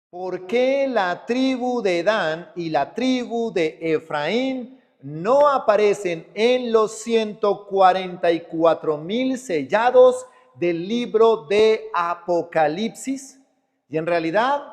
¿Por qué la tribu de Dan y la tribu de Efraín no aparecen en los 144,000 sellados del libro de Apocalipsis? Y en realidad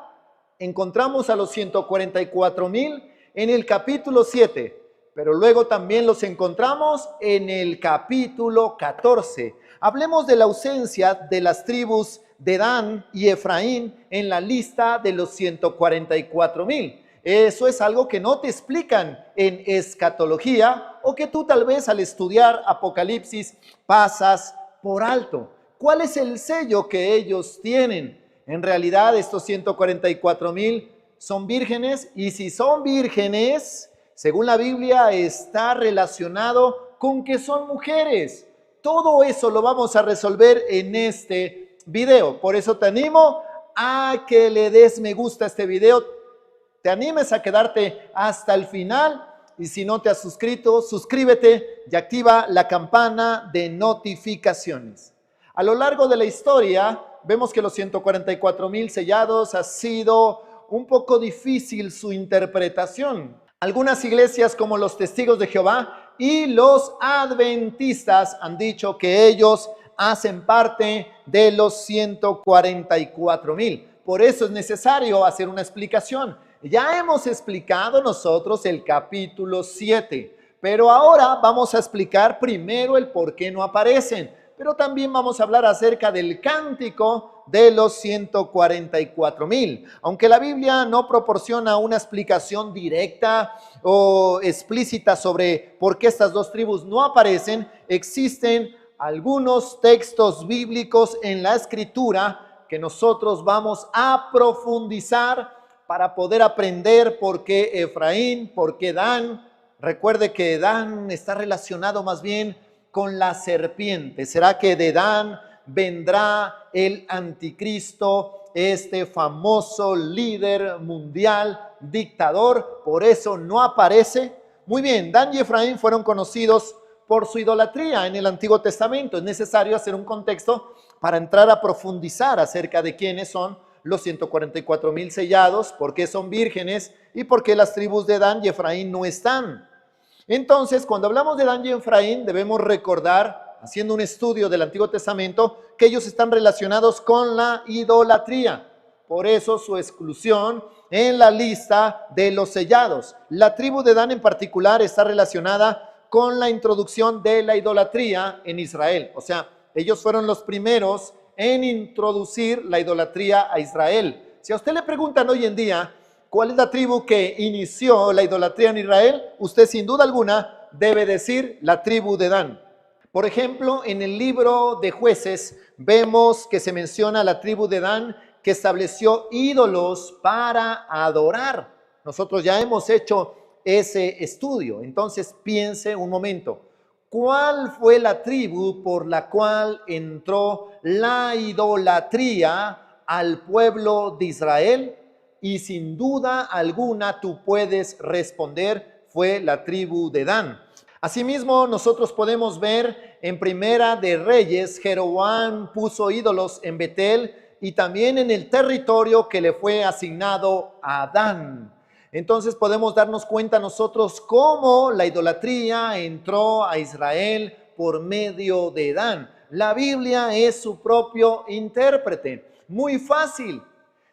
encontramos a los 144,000 en el capítulo 7, pero luego también los encontramos en el capítulo 14. Hablemos de la ausencia de las tribus de Dan y Efraín en la lista de los 144,000. Eso es algo que no te explican en escatología o que tú tal vez al estudiar Apocalipsis pasas por alto. ¿Cuál es el sello que ellos tienen? En realidad estos 144,000 son vírgenes, y si son vírgenes, según la Biblia, está relacionado con que son mujeres. Todo eso lo vamos a resolver en este video. Por eso te animo a que le des me gusta a este video, te animes a quedarte hasta el final, y si no te has suscrito, suscríbete y activa la campana de notificaciones. A lo largo de la historia vemos que los 144,000 sellados ha sido un poco difícil su interpretación. Algunas iglesias como los Testigos de Jehová y los Adventistas han dicho que ellos hacen parte de los 144,000. Por eso es necesario hacer una explicación. Ya hemos explicado nosotros el capítulo 7, pero ahora vamos a explicar primero el por qué no aparecen. Pero también vamos a hablar acerca del cántico de los 144,000. Aunque la Biblia no proporciona una explicación directa o explícita sobre por qué estas dos tribus no aparecen, existen algunos textos bíblicos en la Escritura que nosotros vamos a profundizar para poder aprender por qué Efraín, por qué Dan. Recuerde que Dan está relacionado más bien con la serpiente. ¿Será que de Dan vendrá el anticristo, este famoso líder mundial, dictador? Por eso no aparece. Muy bien, Dan y Efraín fueron conocidos por su idolatría en el Antiguo Testamento. Es necesario hacer un contexto para entrar a profundizar acerca de quiénes son los 144,000 sellados, por qué son vírgenes y por qué las tribus de Dan y Efraín no están. Entonces, cuando hablamos de Dan y Efraín, debemos recordar, haciendo un estudio del Antiguo Testamento, que ellos están relacionados con la idolatría. Por eso su exclusión en la lista de los sellados. La tribu de Dan en particular está relacionada con la introducción de la idolatría en Israel. O sea, ellos fueron los primeros en introducir la idolatría a Israel. Si a usted le preguntan hoy en día, ¿cuál es la tribu que inició la idolatría en Israel? Usted sin duda alguna debe decir la tribu de Dan. Por ejemplo, en el libro de Jueces vemos que se menciona la tribu de Dan que estableció ídolos para adorar. Nosotros ya hemos hecho ese estudio. Entonces piense un momento. ¿Cuál fue la tribu por la cual entró la idolatría al pueblo de Israel? Y sin duda alguna tú puedes responder, fue la tribu de Dan. Asimismo, nosotros podemos ver en Primera de Reyes, Jeroboam puso ídolos en Betel y también en el territorio que le fue asignado a Dan. Entonces podemos darnos cuenta nosotros cómo la idolatría entró a Israel por medio de Dan. La Biblia es su propio intérprete. Muy fácil.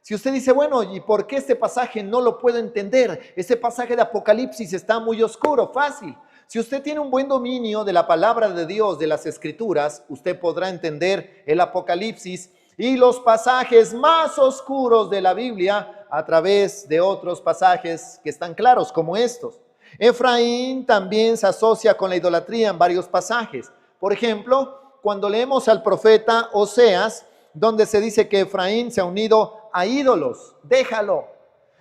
Si usted dice, bueno, ¿y por qué este pasaje no lo puedo entender? Este pasaje de Apocalipsis está muy oscuro. Fácil. Si usted tiene un buen dominio de la palabra de Dios, de las Escrituras, usted podrá entender el Apocalipsis y los pasajes más oscuros de la Biblia a través de otros pasajes que están claros como estos. Efraín también se asocia con la idolatría en varios pasajes. Por ejemplo, cuando leemos al profeta Oseas, donde se dice que Efraín se ha unido a ídolos, déjalo.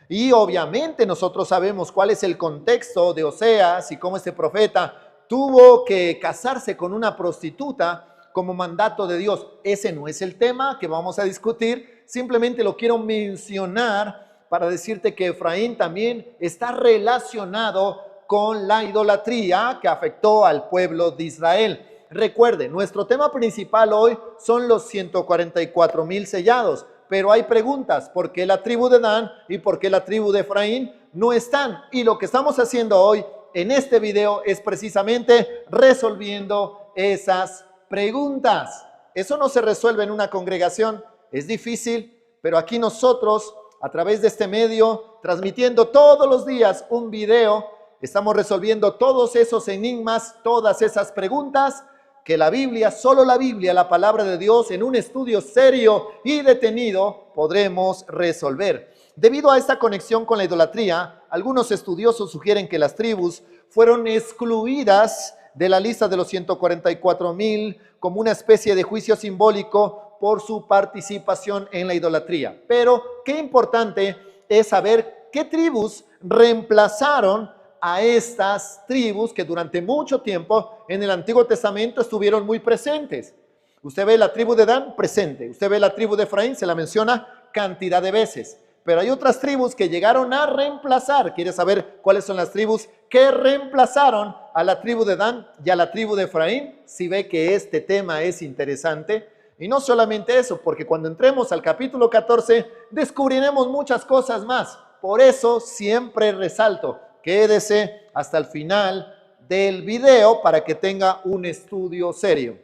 Y obviamente nosotros sabemos cuál es el contexto de Oseas y cómo este profeta tuvo que casarse con una prostituta como mandato de Dios. Ese no es el tema que vamos a discutir, simplemente lo quiero mencionar para decirte que Efraín también está relacionado con la idolatría que afectó al pueblo de Israel. Recuerde, nuestro tema principal hoy son los 144,000 sellados, pero hay preguntas. ¿Por qué la tribu de Dan y por qué la tribu de Efraín no están? Y lo que estamos haciendo hoy en este video es precisamente resolviendo esas preguntas. Eso no se resuelve en una congregación, es difícil, pero aquí nosotros, a través de este medio, transmitiendo todos los días un video, estamos resolviendo todos esos enigmas, todas esas preguntas que la Biblia, solo la Biblia, la palabra de Dios, en un estudio serio y detenido, podremos resolver. Debido a esta conexión con la idolatría, algunos estudiosos sugieren que las tribus fueron excluidas de la lista de los 144,000 como una especie de juicio simbólico por su participación en la idolatría. Pero qué importante es saber qué tribus reemplazaron a estas tribus que durante mucho tiempo en el Antiguo Testamento estuvieron muy presentes. Usted ve la tribu de Dan presente, usted ve la tribu de Efraín, se la menciona cantidad de veces, pero hay otras tribus que llegaron a reemplazar. ¿Quiere saber cuáles son las tribus que reemplazaron a la tribu de Dan y a la tribu de Efraín? Si ve que este tema es interesante. Y no solamente eso, porque cuando entremos al capítulo 14 descubriremos muchas cosas más. Por eso siempre resalto, quédese hasta el final del video para que tenga un estudio serio.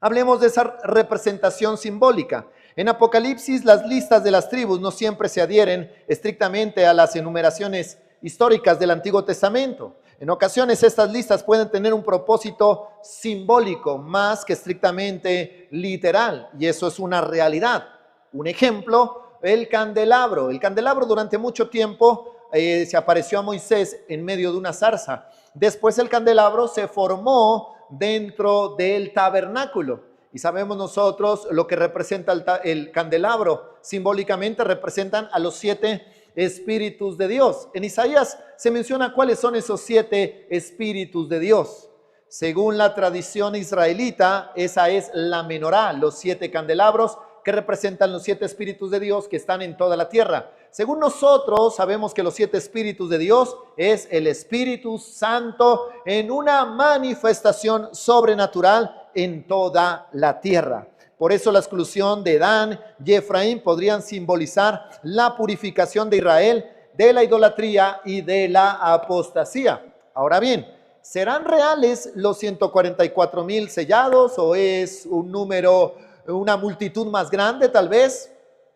Hablemos de esa representación simbólica. En Apocalipsis, las listas de las tribus no siempre se adhieren estrictamente a las enumeraciones históricas del Antiguo Testamento. En ocasiones estas listas pueden tener un propósito simbólico más que estrictamente literal, y eso es una realidad. Un ejemplo, el candelabro. El candelabro durante mucho tiempo se apareció a Moisés en medio de una zarza. Después el candelabro se formó dentro del tabernáculo. Y sabemos nosotros lo que representa el candelabro. Simbólicamente representan a los 7 espíritus de Dios. En Isaías se menciona cuáles son esos 7 espíritus de Dios. Según la tradición israelita, esa es la menorá, los 7 candelabros que representan los 7 espíritus de Dios que están en toda la tierra. Según nosotros sabemos que los 7 espíritus de Dios es el Espíritu Santo en una manifestación sobrenatural en toda la tierra. Por eso la exclusión de Dan y Efraín podrían simbolizar la purificación de Israel de la idolatría y de la apostasía. Ahora bien, ¿serán reales los 144,000 sellados o es un número, una multitud más grande tal vez,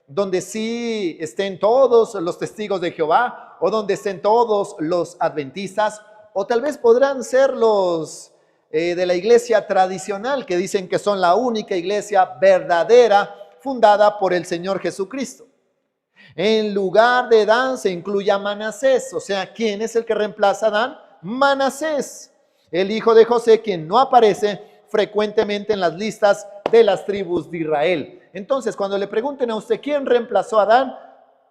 donde sí estén todos los testigos de Jehová o donde estén todos los adventistas, o tal vez podrán ser los de la iglesia tradicional que dicen que son la única iglesia verdadera fundada por el Señor Jesucristo? En lugar de Dan se incluye a Manasés. O sea, ¿quién es el que reemplaza a Dan? Manasés, el hijo de José, quien no aparece frecuentemente en las listas de las tribus de Israel. Entonces, cuando le pregunten a usted quién reemplazó a Dan,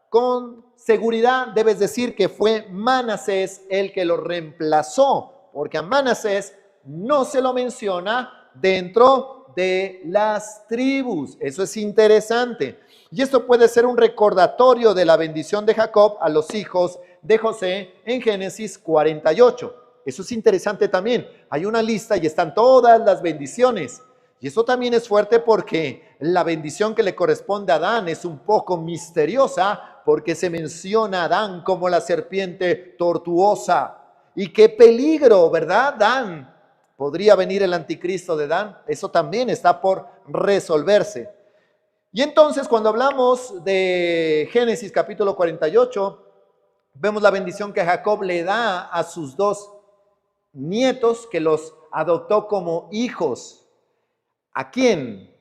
con seguridad debes decir que fue Manasés el que lo reemplazó, porque a Manasés no se lo menciona dentro de las tribus. Eso es interesante. Y esto puede ser un recordatorio de la bendición de Jacob a los hijos de José en Génesis 48. Eso es interesante también. Hay una lista y están todas las bendiciones. Y eso también es fuerte porque la bendición que le corresponde a Adán es un poco misteriosa, porque se menciona a Adán como la serpiente tortuosa. Y qué peligro, ¿verdad, Adán? ¿Podría venir el anticristo de Dan? Eso también está por resolverse. Y entonces cuando hablamos de Génesis capítulo 48, vemos la bendición que Jacob le da a sus 2 nietos que los adoptó como hijos. ¿A quién?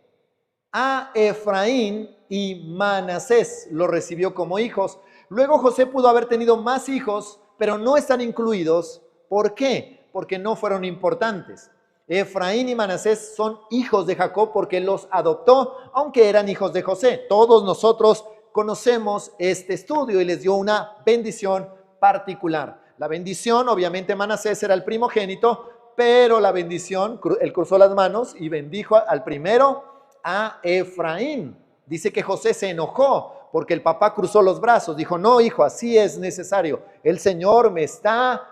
A Efraín y Manasés lo recibió como hijos. Luego José pudo haber tenido más hijos, pero no están incluidos. ¿Por qué? Porque no fueron importantes. Efraín y Manasés son hijos de Jacob porque los adoptó, aunque eran hijos de José. Todos nosotros conocemos este estudio y les dio una bendición particular. La bendición, obviamente Manasés era el primogénito, pero la bendición, él cruzó las manos y bendijo al primero, a Efraín. Dice que José se enojó porque el papá cruzó los brazos. Dijo, no, hijo, así es necesario. El Señor me está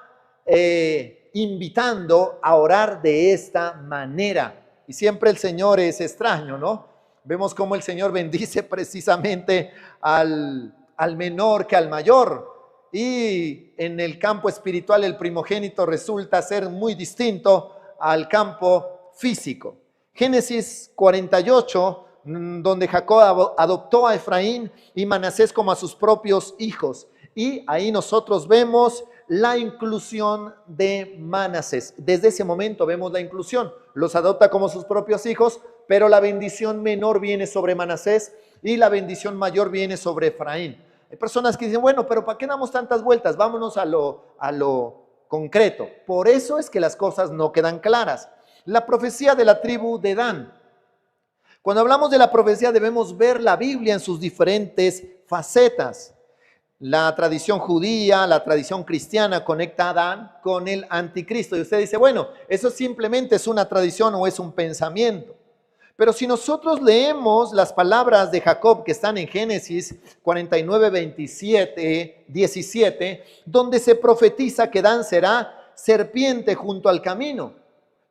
invitando a orar de esta manera. Y siempre el Señor es extraño, ¿no? Vemos cómo el Señor bendice precisamente al menor que al mayor. Y en el campo espiritual el primogénito resulta ser muy distinto al campo físico. Génesis 48, donde Jacob adoptó a Efraín y Manasés como a sus propios hijos. Y ahí nosotros vemos la inclusión de Manasés. Desde ese momento vemos la inclusión. Los adopta como sus propios hijos, pero la bendición menor viene sobre Manasés y la bendición mayor viene sobre Efraín. Hay personas que dicen, bueno, pero ¿para qué damos tantas vueltas? Vámonos a lo concreto. Por eso es que las cosas no quedan claras. La profecía de la tribu de Dan. Cuando hablamos de la profecía debemos ver la Biblia en sus diferentes facetas. La tradición judía, la tradición cristiana conecta a Adán con el anticristo. Y usted dice, bueno, eso simplemente es una tradición o es un pensamiento. Pero si nosotros leemos las palabras de Jacob que están en Génesis 49, 17, donde se profetiza que Dan será serpiente junto al camino.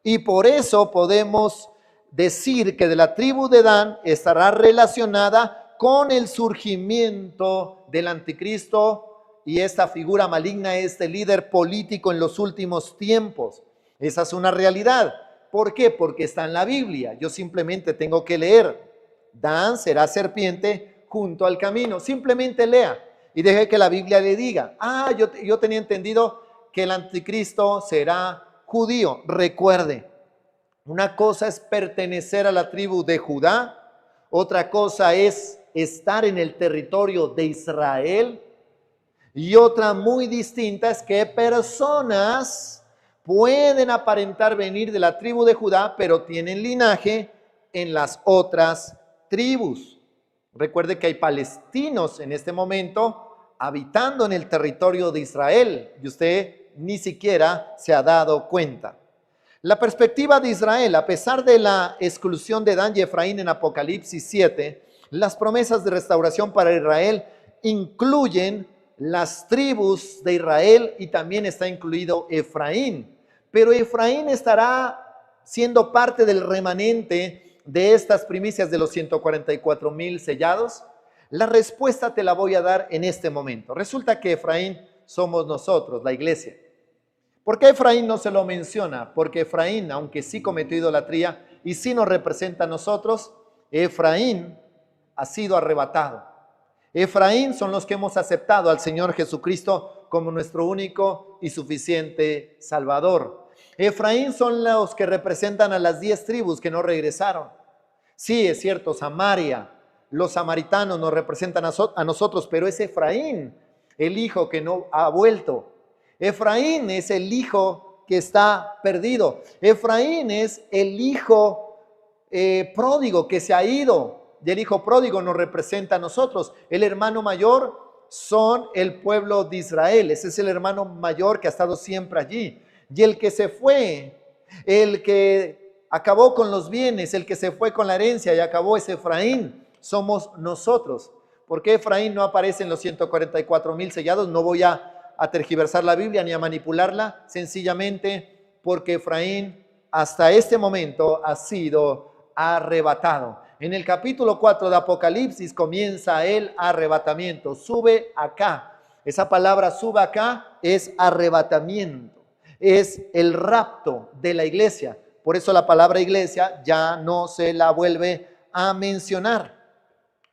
Y por eso podemos decir que de la tribu de Dan estará relacionada con el surgimiento del anticristo y esta figura maligna, este líder político en los últimos tiempos. Esa es una realidad. ¿Por qué? Porque está en la Biblia. Yo simplemente tengo que leer. Dan será serpiente junto al camino. Simplemente lea y deje que la Biblia le diga. Yo tenía entendido que el anticristo será judío. Recuerde, una cosa es pertenecer a la tribu de Judá, otra cosa es estar en el territorio de Israel y otra muy distinta es que personas pueden aparentar venir de la tribu de Judá, pero tienen linaje en las otras tribus. Recuerde que hay palestinos en este momento habitando en el territorio de Israel y usted ni siquiera se ha dado cuenta. La perspectiva de Israel, a pesar de la exclusión de Dan y Efraín en Apocalipsis 7, las promesas de restauración para Israel incluyen las tribus de Israel y también está incluido Efraín. Pero Efraín estará siendo parte del remanente de estas primicias de los 144,000 sellados. La respuesta te la voy a dar en este momento. Resulta que Efraín somos nosotros, la iglesia. ¿Por qué Efraín no se lo menciona? Porque Efraín, aunque sí cometió idolatría y sí nos representa a nosotros, Efraín ha sido arrebatado. Efraín son los que hemos aceptado al Señor Jesucristo como nuestro único y suficiente Salvador. Efraín son los que representan a las 10 tribus que no regresaron. Sí, es cierto, Samaria, los samaritanos nos representan a nosotros, pero es Efraín, el hijo que no ha vuelto. Efraín es el hijo que está perdido. Efraín es el hijo pródigo que se ha ido. Y el hijo pródigo nos representa a nosotros. El hermano mayor son el pueblo de Israel. Ese es el hermano mayor que ha estado siempre allí. Y el que se fue, el que acabó con los bienes, el que se fue con la herencia y acabó es Efraín. Somos nosotros. ¿Por qué Efraín no aparece en los 144,000 sellados? No voy a tergiversar la Biblia ni a manipularla, sencillamente porque Efraín hasta este momento ha sido arrebatado. En el capítulo 4 de Apocalipsis comienza el arrebatamiento. Sube acá. Esa palabra sube acá es arrebatamiento. Es el rapto de la iglesia. Por eso la palabra iglesia ya no se la vuelve a mencionar.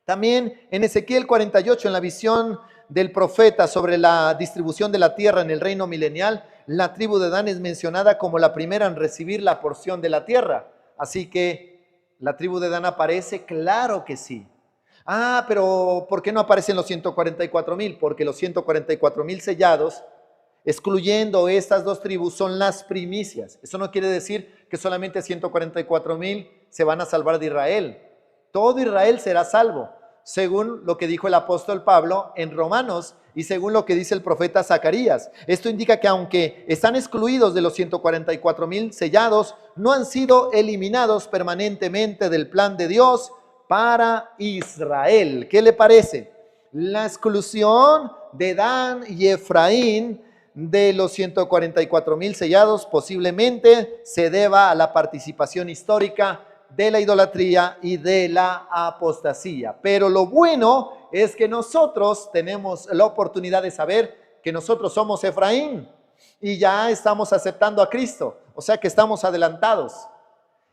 También en Ezequiel 48, en la visión del profeta sobre la distribución de la tierra en el reino milenial, la tribu de Dan es mencionada como la primera en recibir la porción de la tierra. Así que ¿la tribu de Dan aparece? Claro que sí. Pero ¿por qué no aparecen los 144,000? Porque los 144,000 sellados, excluyendo estas dos tribus, son las primicias. Eso no quiere decir que solamente 144,000 se van a salvar de Israel. Todo Israel será salvo, según lo que dijo el apóstol Pablo en Romanos y según lo que dice el profeta Zacarías. Esto indica que aunque están excluidos de los 144,000 sellados, no han sido eliminados permanentemente del plan de Dios para Israel. ¿Qué le parece? La exclusión de Dan y Efraín de los 144,000 sellados posiblemente se deba a la participación histórica de la idolatría y de la apostasía. Pero lo bueno es que nosotros tenemos la oportunidad de saber que nosotros somos Efraín y ya estamos aceptando a Cristo, o sea que estamos adelantados.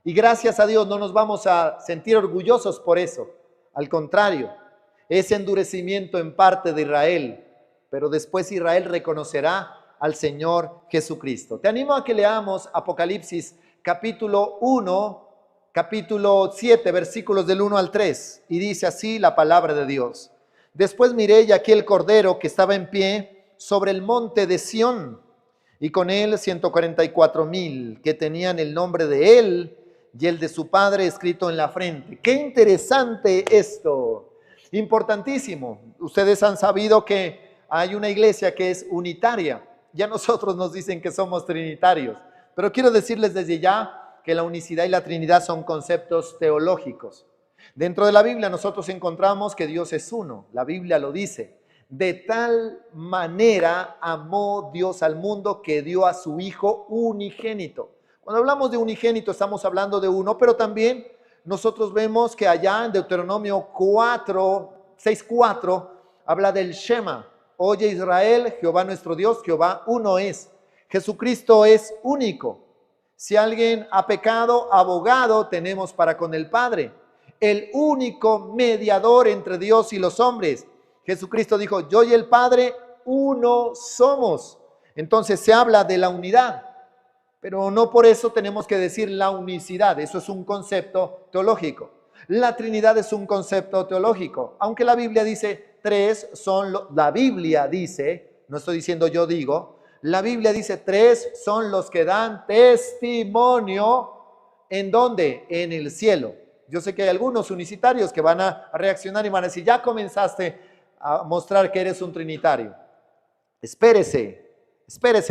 Y gracias a Dios no nos vamos a sentir orgullosos por eso. Al contrario, es endurecimiento en parte de Israel, pero después Israel reconocerá al Señor Jesucristo. Te animo a que leamos Apocalipsis capítulo 1, capítulo 7, versículos del 1 al 3, y dice así la palabra de Dios. Después miré y aquí el Cordero que estaba en pie sobre el monte de Sión, y con él 144,000 que tenían el nombre de él y el de su padre escrito en la frente. ¡Qué interesante esto! Importantísimo. Ustedes han sabido que hay una iglesia que es unitaria. Ya nosotros nos dicen que somos trinitarios. Pero quiero decirles desde ya que la unicidad y la Trinidad son conceptos teológicos. Dentro de la Biblia nosotros encontramos que Dios es uno. La Biblia lo dice. De tal manera amó Dios al mundo que dio a su Hijo unigénito. Cuando hablamos de unigénito estamos hablando de uno, pero también nosotros vemos que allá en Deuteronomio 6:4 habla del Shema. Oye Israel, Jehová nuestro Dios, Jehová uno es. Jesucristo es único. Si alguien ha pecado, abogado tenemos para con el Padre. El único mediador entre Dios y los hombres. Jesucristo dijo, yo y el Padre uno somos. Entonces se habla de la unidad. Pero no por eso tenemos que decir la unicidad. Eso es un concepto teológico. La Trinidad es un concepto teológico. Aunque la Biblia dice tres son, la Biblia dice, no estoy diciendo yo digo, la Biblia dice tres son los que dan testimonio. ¿En dónde? En el cielo. Yo sé que hay algunos unicitarios que van a reaccionar y van a decir, ya comenzaste a mostrar que eres un trinitario. Espérese,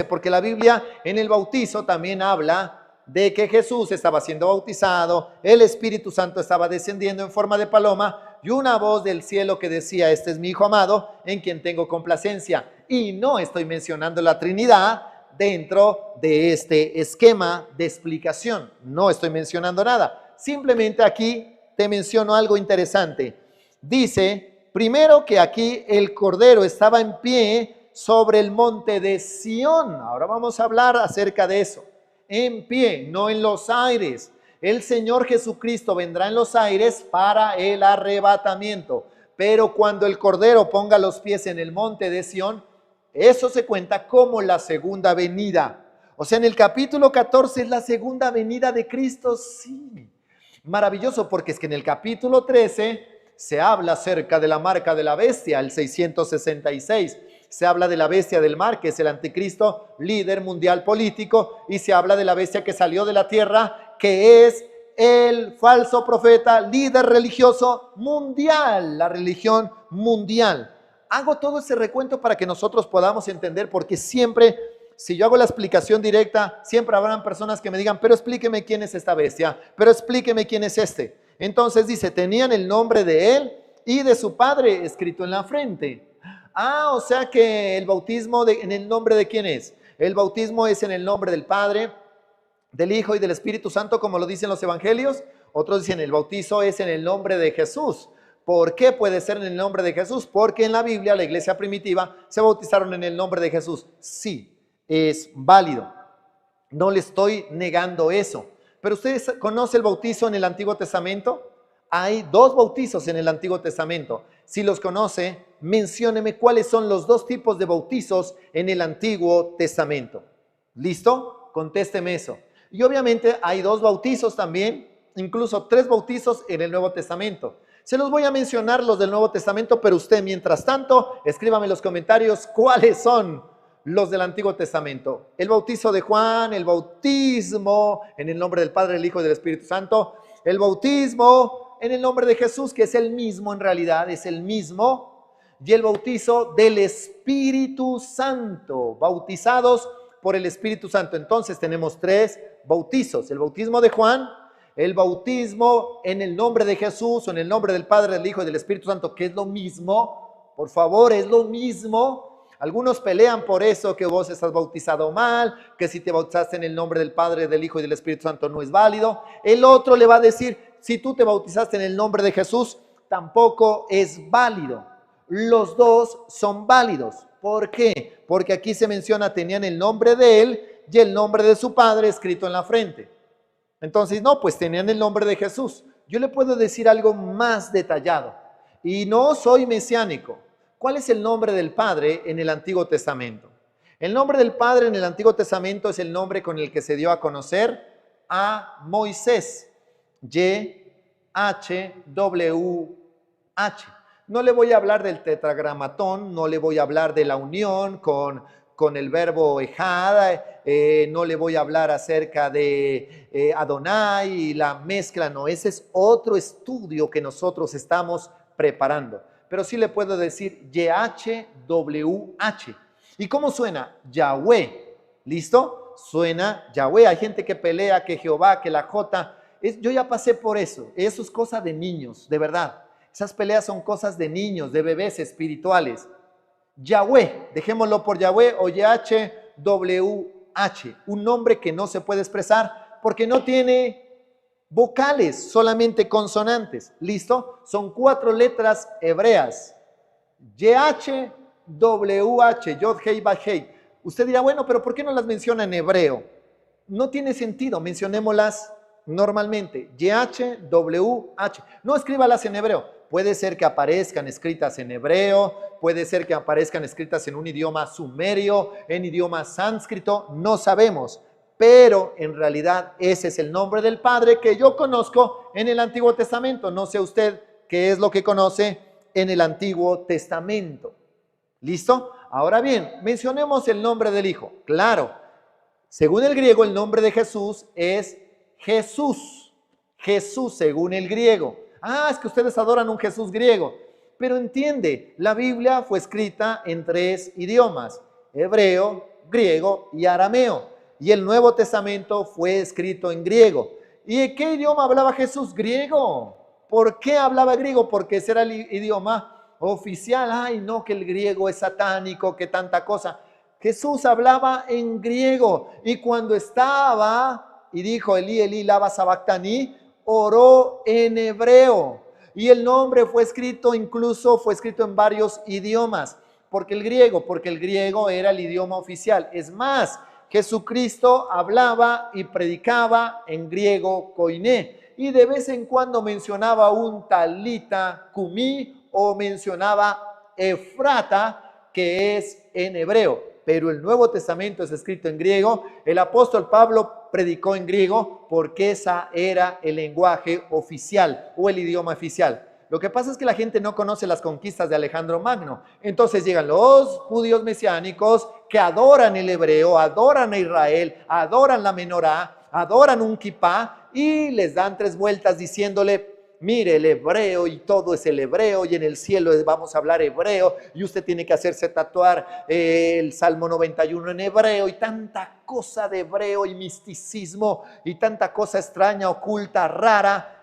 porque la Biblia en el bautizo también habla de que Jesús estaba siendo bautizado, el Espíritu Santo estaba descendiendo en forma de paloma y una voz del cielo que decía, este es mi Hijo amado en quien tengo complacencia. Y no estoy mencionando la Trinidad dentro de este esquema de explicación, no estoy mencionando nada. Simplemente aquí te menciono algo interesante. Dice, primero que aquí el Cordero estaba en pie sobre el monte de Sión. Ahora vamos a hablar acerca de eso. En pie, no en los aires. El Señor Jesucristo vendrá en los aires para el arrebatamiento. Pero cuando el Cordero ponga los pies en el monte de Sión, eso se cuenta como la segunda venida. O sea, en el capítulo 14 es la segunda venida de Cristo, sí. Maravilloso, porque es que en el capítulo 13 se habla acerca de la marca de la bestia, el 666. Se habla de la bestia del mar, que es el anticristo, líder mundial político, y se habla de la bestia que salió de la tierra, que es el falso profeta, líder religioso mundial, la religión mundial. Hago todo ese recuento para que nosotros podamos entender, porque siempre, si yo hago la explicación directa, siempre habrán personas que me digan, pero explíqueme quién es esta bestia, pero explíqueme quién es este. Entonces dice, tenían el nombre de él y de su padre escrito en la frente. O sea que el bautismo en el nombre de quién es. El bautismo es en el nombre del Padre, del Hijo y del Espíritu Santo, como lo dicen los evangelios. Otros dicen el bautizo es en el nombre de Jesús. ¿Por qué puede ser en el nombre de Jesús? Porque en la Biblia, la iglesia primitiva, se bautizaron en el nombre de Jesús. Sí, es válido. No le estoy negando eso. Pero ¿ustedes conocen el bautizo en el Antiguo Testamento? Hay dos bautizos en el Antiguo Testamento. Si los conoce, mencióneme cuáles son los dos tipos de bautizos en el Antiguo Testamento. ¿Listo? Contésteme eso. Y obviamente hay dos bautizos también, incluso tres bautizos en el Nuevo Testamento. Se los voy a mencionar los del Nuevo Testamento, pero usted mientras tanto, escríbame en los comentarios cuáles son los del Antiguo Testamento. El bautizo de Juan, el bautismo en el nombre del Padre, del Hijo y del Espíritu Santo, el bautismo en el nombre de Jesús, que es el mismo en realidad, es el mismo, y el bautizo del Espíritu Santo, bautizados por el Espíritu Santo. Entonces tenemos tres bautizos, el bautismo de Juan, el bautismo en el nombre de Jesús, o en el nombre del Padre, del Hijo y del Espíritu Santo, que es lo mismo, por favor, es lo mismo. Algunos pelean por eso, que vos estás bautizado mal, que si te bautizaste en el nombre del Padre, del Hijo y del Espíritu Santo no es válido. El otro le va a decir, si tú te bautizaste en el nombre de Jesús, tampoco es válido. Los dos son válidos. ¿Por qué? Porque aquí se menciona, tenían el nombre de él y el nombre de su padre escrito en la frente. Entonces, no, pues tenían el nombre de Jesús. Yo le puedo decir algo más detallado. Y no soy mesiánico. ¿Cuál es el nombre del Padre en el Antiguo Testamento? El nombre del Padre en el Antiguo Testamento es el nombre con el que se dio a conocer a Moisés. Y-H-W-H. No le voy a hablar del tetragramatón, no le voy a hablar de la unión con el verbo ejad, no le voy a hablar acerca de Adonai y la mezcla, no, ese es otro estudio que nosotros estamos preparando. Pero sí le puedo decir YHWH. ¿Y cómo suena? Yahweh. ¿Listo? Suena Yahweh. Hay gente que pelea que Jehová, que la J. Yo ya pasé por eso. Eso es cosa de niños, de verdad. Esas peleas son cosas de niños, de bebés espirituales. Yahweh, dejémoslo por Yahweh o YHWH. Un nombre que no se puede expresar porque no tiene vocales, solamente consonantes. ¿Listo? Son 4 letras hebreas. YHWH, Yod Hei Vav Hei. Usted dirá, bueno, pero ¿por qué no las menciona en hebreo? No tiene sentido, mencionémoslas normalmente. YHWH. No escríbalas en hebreo. Puede ser que aparezcan escritas en hebreo, puede ser que aparezcan escritas en un idioma sumerio, en idioma sánscrito, no sabemos. Pero en realidad ese es el nombre del Padre que yo conozco en el Antiguo Testamento. No sé usted qué es lo que conoce en el Antiguo Testamento. ¿Listo? Ahora bien, mencionemos el nombre del Hijo. Claro, según el griego el nombre de Jesús es Jesús. Jesús según el griego. Ah, es que ustedes adoran un Jesús griego. Pero entiende, la Biblia fue escrita en 3 idiomas. Hebreo, griego y arameo. Y el Nuevo Testamento fue escrito en griego. ¿Y en qué idioma hablaba Jesús? Griego. ¿Por qué hablaba griego? Porque ese era el idioma oficial. Ay, no, que el griego es satánico, que tanta cosa. Jesús hablaba en griego. Y cuando estaba, y dijo, Elí, Elí, lama sabactani, oró en hebreo. Y el nombre fue escrito, incluso fue escrito en varios idiomas. Porque el griego era el idioma oficial. Es más, Jesucristo hablaba y predicaba en griego koiné y de vez en cuando mencionaba un talita cumí o mencionaba efrata, que es en hebreo. Pero el Nuevo Testamento es escrito en griego. El apóstol Pablo predicó en griego porque ese era el lenguaje oficial o el idioma oficial. Lo que pasa es que la gente no conoce las conquistas de Alejandro Magno. Entonces llegan los judíos mesiánicos que adoran el hebreo, adoran a Israel, adoran la menorá, adoran un kipá y les dan 3 vueltas diciéndole, mire el hebreo y todo es el hebreo y en el cielo vamos a hablar hebreo y usted tiene que hacerse tatuar el Salmo 91 en hebreo y tanta cosa de hebreo y misticismo y tanta cosa extraña, oculta, rara.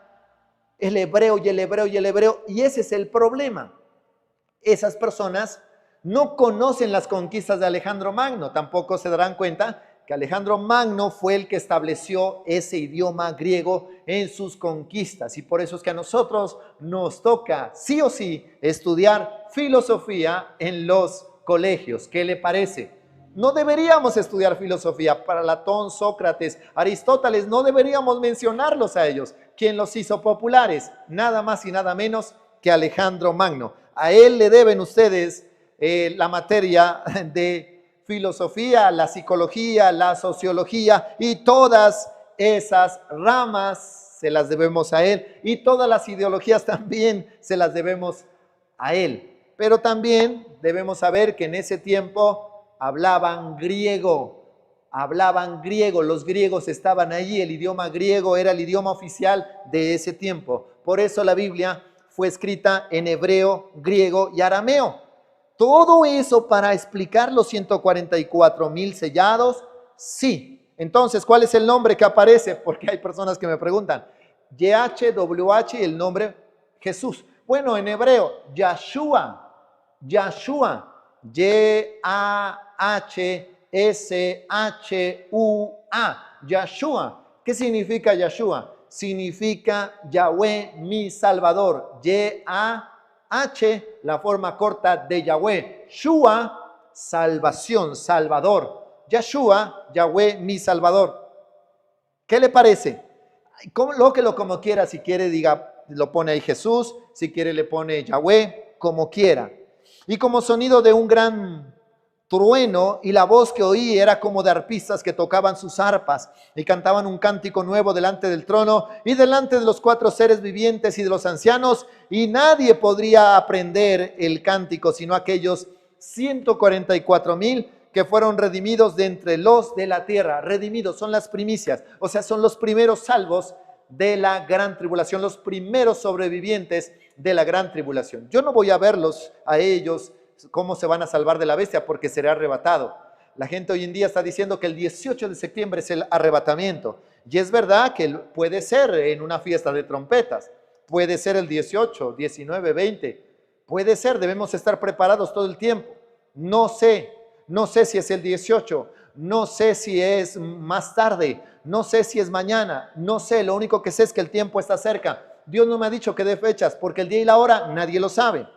El hebreo y el hebreo y el hebreo. Y ese es el problema. Esas personas no conocen las conquistas de Alejandro Magno. Tampoco se darán cuenta que Alejandro Magno fue el que estableció ese idioma griego en sus conquistas. Y por eso es que a nosotros nos toca, sí o sí, estudiar filosofía en los colegios. ¿Qué le parece? No deberíamos estudiar filosofía. Platón, Sócrates, Aristóteles, no deberíamos mencionarlos a ellos. ¿Quién los hizo populares? Nada más y nada menos que Alejandro Magno. A él le deben ustedes la materia de filosofía, la psicología, la sociología y todas esas ramas se las debemos a él. Y todas las ideologías también se las debemos a él. Pero también debemos saber que en ese tiempo hablaban griego, los griegos estaban allí, el idioma griego era el idioma oficial de ese tiempo. Por eso la Biblia fue escrita en hebreo, griego y arameo. ¿Todo eso para explicar los 144,000 sellados? Sí. Entonces, ¿cuál es el nombre que aparece? Porque hay personas que me preguntan. YHWH y el nombre Jesús. Bueno, en hebreo, Yahshua. Y-A-H-S-H-U-A. Yahshua. ¿Qué significa Yahshua? Significa Yahweh mi Salvador. Y-A-H, la forma corta de Yahweh. Shua, salvación, Salvador. Yahshua, Yahweh mi Salvador. ¿Qué le parece? Colóquelo como quiera, si quiere diga, lo pone ahí Jesús, si quiere le pone Yahweh, como quiera. Y como sonido de un gran trueno, y la voz que oí era como de arpistas que tocaban sus arpas y cantaban un cántico nuevo delante del trono y delante de los 4 seres vivientes y de los ancianos, y nadie podría aprender el cántico sino aquellos 144,000 que fueron redimidos de entre los de la tierra. Redimidos son las primicias, o sea, son los primeros salvos de la gran tribulación, los primeros sobrevivientes de la gran tribulación. Yo no voy a verlos a ellos cómo se van a salvar de la bestia, porque será arrebatado. La gente hoy en día está diciendo que el 18 de septiembre es el arrebatamiento, y es verdad que puede ser en una fiesta de trompetas, puede ser el 18, 19, 20, puede ser, debemos estar preparados todo el tiempo. No sé si es el 18, no sé si es más tarde, no sé si es mañana, no sé, lo único que sé es que el tiempo está cerca. Dios no me ha dicho que dé fechas, porque el día y la hora nadie lo sabe.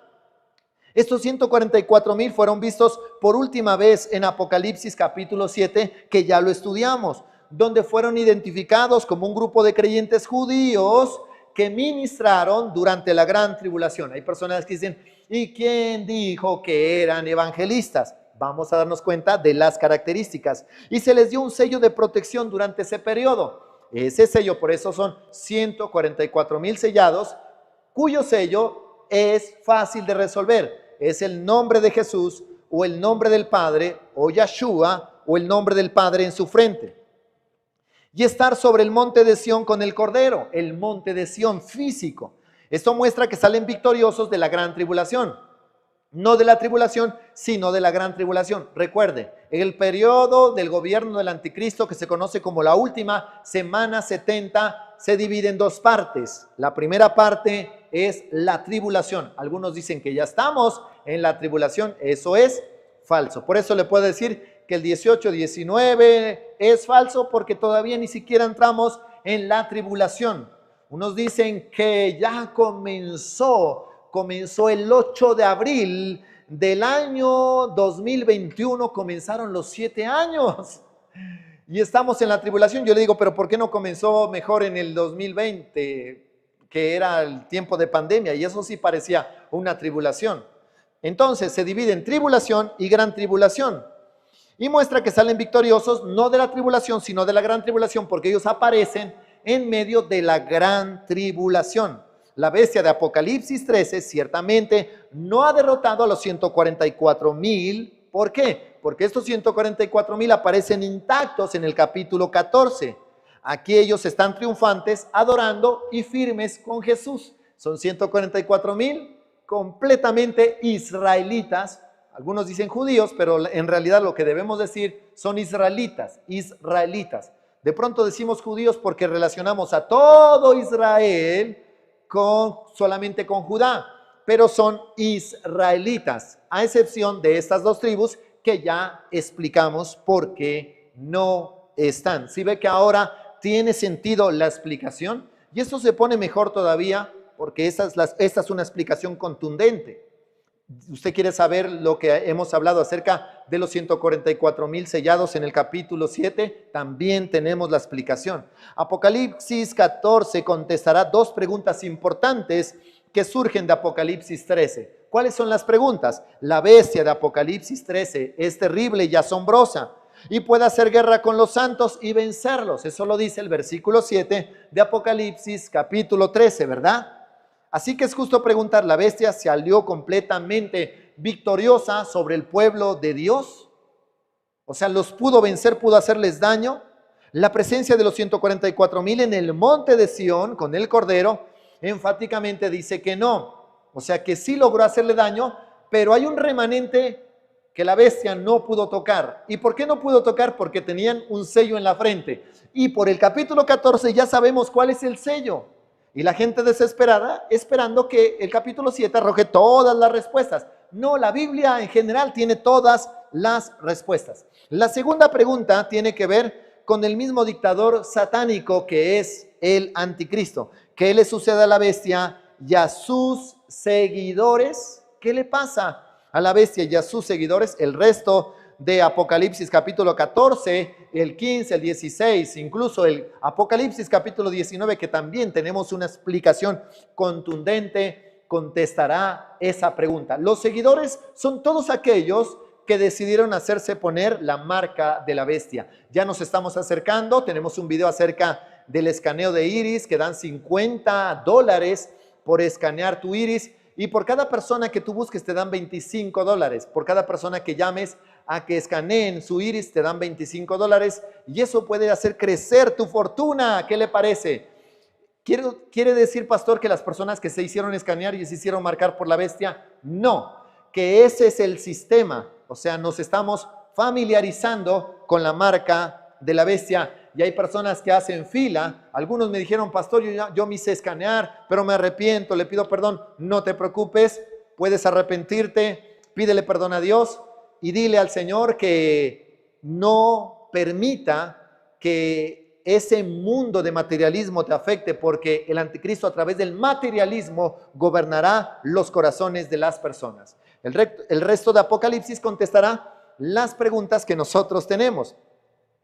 Estos 144,000 fueron vistos por última vez en Apocalipsis capítulo 7, que ya lo estudiamos, donde fueron identificados como un grupo de creyentes judíos que ministraron durante la gran tribulación. Hay personas que dicen, ¿y quién dijo que eran evangelistas? Vamos a darnos cuenta de las características. Y se les dio un sello de protección durante ese periodo. Ese sello, por eso son 144,000 sellados, cuyo sello es fácil de resolver. Es el nombre de Jesús, o el nombre del Padre, o Yahshua, o el nombre del Padre en su frente. Y estar sobre el monte de Sión con el Cordero, el monte de Sión físico. Esto muestra que salen victoriosos de la gran tribulación. No de la tribulación, sino de la gran tribulación. Recuerde, el periodo del gobierno del anticristo, que se conoce como la última semana 70, se divide en 2 partes. La primera parte es la tribulación. Algunos dicen que ya estamos en la tribulación. Eso es falso. Por eso le puedo decir que el 18, 19 es falso, porque todavía ni siquiera entramos en la tribulación. Unos dicen que ya comenzó el 8 de abril del año 2021, comenzaron los 7 años y estamos en la tribulación. Yo le digo, pero ¿por qué no comenzó mejor en el 2020, que era el tiempo de pandemia? Y eso sí parecía una tribulación. Entonces se divide en tribulación y gran tribulación, y muestra que salen victoriosos no de la tribulación, sino de la gran tribulación, porque ellos aparecen en medio de la gran tribulación. La bestia de Apocalipsis 13 ciertamente no ha derrotado a los 144,000. ¿Por qué? Porque estos 144,000 aparecen intactos en el capítulo 14. Aquí ellos están triunfantes, adorando y firmes con Jesús. Son 144,000 completamente israelitas. Algunos dicen judíos, pero en realidad lo que debemos decir son israelitas. De pronto decimos judíos porque relacionamos a todo Israel solamente con Judá, pero son israelitas, a excepción de estas 2 tribus que ya explicamos por qué no están. ¿Sí ve que ahora tiene sentido la explicación? Y esto se pone mejor todavía, porque esta es una explicación contundente. Usted quiere saber lo que hemos hablado acerca de los 144,000 sellados en el capítulo 7, también tenemos la explicación. Apocalipsis 14 contestará 2 preguntas importantes que surgen de Apocalipsis 13. ¿Cuáles son las preguntas? La bestia de Apocalipsis 13 es terrible y asombrosa, y puede hacer guerra con los santos y vencerlos. Eso lo dice el versículo 7 de Apocalipsis capítulo 13, ¿verdad? Así que es justo preguntar, ¿la bestia salió completamente victoriosa sobre el pueblo de Dios? O sea, ¿los pudo vencer, pudo hacerles daño? La presencia de los 144,000 en el monte de Sión con el Cordero enfáticamente dice que no. O sea, que sí logró hacerle daño, pero hay un remanente que la bestia no pudo tocar. ¿Y por qué no pudo tocar? Porque tenían un sello en la frente. Y por el capítulo 14 ya sabemos cuál es el sello. Y la gente desesperada esperando que el capítulo 7 arroje todas las respuestas. No, la Biblia en general tiene todas las respuestas. La segunda pregunta tiene que ver con el mismo dictador satánico que es el anticristo. ¿Qué le sucede a la bestia y a sus seguidores? ¿Qué le pasa a la bestia y a sus seguidores? El resto de Apocalipsis capítulo 14, el 15, el 16, incluso el Apocalipsis capítulo 19, que también tenemos una explicación contundente, contestará esa pregunta. Los seguidores son todos aquellos que decidieron hacerse poner la marca de la bestia. Ya nos estamos acercando, tenemos un video acerca del escaneo de iris, que dan $50 por escanear tu iris, y por cada persona que tú busques te dan $25. Por cada persona que llames a que escaneen su iris te dan $25, y eso puede hacer crecer tu fortuna. ¿Qué le parece? ¿Quiere decir, pastor, que las personas que se hicieron escanear y se hicieron marcar por la bestia? No, que ese es el sistema. O sea, nos estamos familiarizando con la marca de la bestia, y hay personas que hacen fila. Algunos me dijeron, pastor, yo me hice escanear, pero me arrepiento, le pido perdón. No te preocupes, puedes arrepentirte, pídele perdón a Dios y dile al Señor que no permita que ese mundo de materialismo te afecte, porque el anticristo a través del materialismo gobernará los corazones de las personas. El resto de Apocalipsis contestará las preguntas que nosotros tenemos.